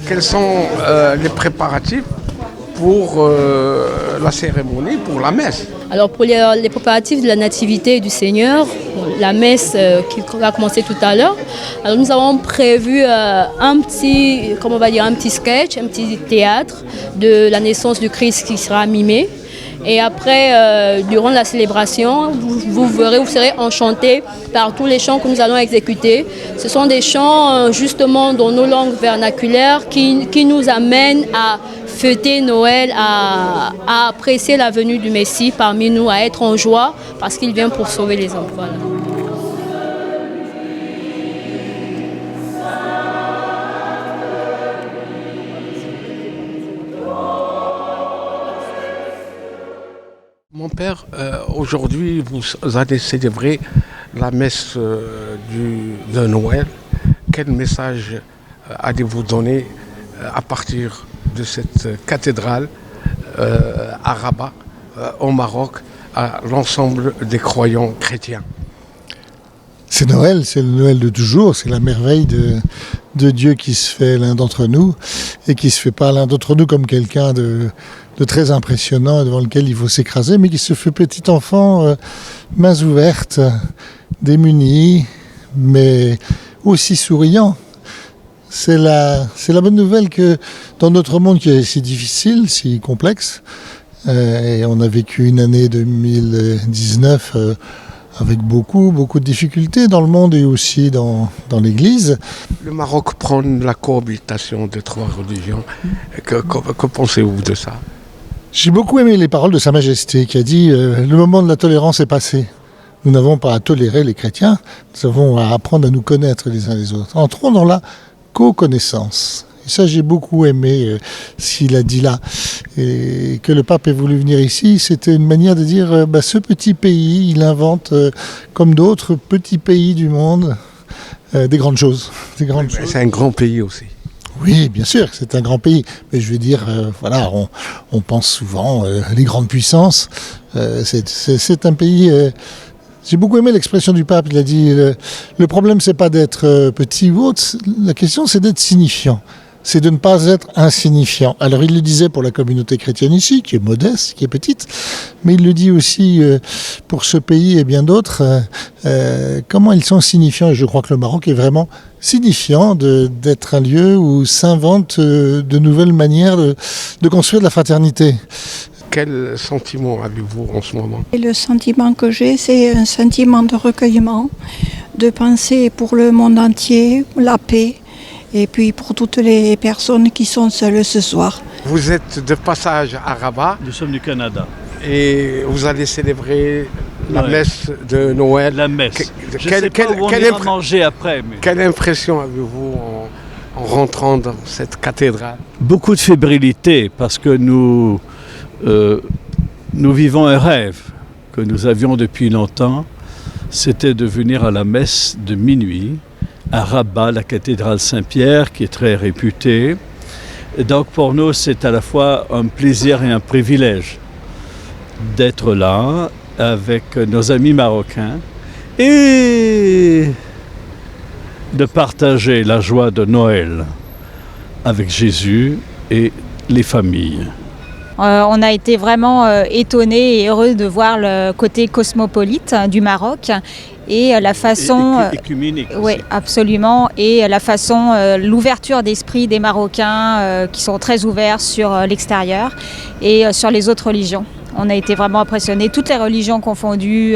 Quels sont les préparatifs pour la cérémonie, pour la messe? Alors pour les préparatifs de la nativité du Seigneur, la messe qui va commencer tout à l'heure, alors nous avons prévu un petit sketch, un petit théâtre de la naissance du Christ qui sera mimé. Et après, durant la célébration, vous serez enchantés par tous les chants que nous allons exécuter. Ce sont des chants justement dans nos langues vernaculaires qui nous amènent à fêter Noël, à apprécier la venue du Messie parmi nous, à être en joie parce qu'il vient pour sauver les hommes. Voilà. Mon père, aujourd'hui, vous allez célébrer la messe de Noël. Quel message allez-vous donner à partir de cette cathédrale à Rabat, au Maroc, à l'ensemble des croyants chrétiens? C'est Noël, c'est le Noël de toujours, c'est la merveille de Dieu qui se fait l'un d'entre nous et qui se fait pas l'un d'entre nous comme quelqu'un de très impressionnant devant lequel il faut s'écraser, mais qui se fait petit enfant, mains ouvertes, démuni, mais aussi souriant. C'est la bonne nouvelle que dans notre monde qui est si difficile, si complexe, et on a vécu une année 2019 avec beaucoup de difficultés dans le monde et aussi dans l'Église. Le Maroc prône la cohabitation des trois religions. Que pensez-vous de ça? J'ai beaucoup aimé les paroles de Sa Majesté qui a dit « Le moment de la tolérance est passé. Nous n'avons pas à tolérer les chrétiens, nous avons à apprendre à nous connaître les uns les autres. Entrons dans la co-connaissance. » Et ça, j'ai beaucoup aimé ce qu'il a dit là. Et que le pape ait voulu venir ici, c'était une manière de dire ce petit pays, il invente, comme d'autres petits pays du monde, des grandes choses. C'est un grand pays aussi. Oui, bien sûr, c'est un grand pays. Mais je veux dire, on pense souvent les grandes puissances. C'est un pays... J'ai beaucoup aimé l'expression du pape. Il a dit, le problème, c'est pas d'être petit ou autre. La question, c'est d'être signifiant. C'est de ne pas être insignifiant. Alors il le disait pour la communauté chrétienne ici, qui est modeste, qui est petite, mais il le dit aussi pour ce pays et bien d'autres, comment ils sont signifiants. Et je crois que le Maroc est vraiment signifiant d'être un lieu où s'inventent de nouvelles manières de construire de la fraternité. Quel sentiment avez-vous en ce moment? Et le sentiment que j'ai, c'est un sentiment de recueillement, de penser pour le monde entier, la paix, et puis pour toutes les personnes qui sont seules ce soir. Vous êtes de passage à Rabat. Nous sommes du Canada. Et vous allez célébrer la messe de Noël. La messe. Je ne sais pas où on ira manger après. Mais... Quelle impression avez-vous en rentrant dans cette cathédrale? Beaucoup de fébrilité parce que nous vivons un rêve que nous avions depuis longtemps. C'était de venir à la messe de minuit à Rabat, la cathédrale Saint-Pierre, qui est très réputée. Et donc pour nous, c'est à la fois un plaisir et un privilège d'être là avec nos amis marocains et de partager la joie de Noël avec Jésus et les familles. On a été vraiment étonnés et heureux de voir le côté cosmopolite du Maroc et la façon... écuménique. Oui, absolument. Et la façon, l'ouverture d'esprit des Marocains qui sont très ouverts sur l'extérieur et sur les autres religions. On a été vraiment impressionnés, toutes les religions confondues,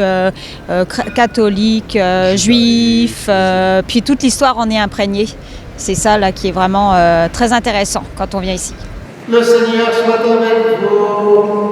catholiques, juifs, puis toute l'histoire en est imprégnée. C'est ça là qui est vraiment très intéressant quand on vient ici. Le Seigneur soit avec vous.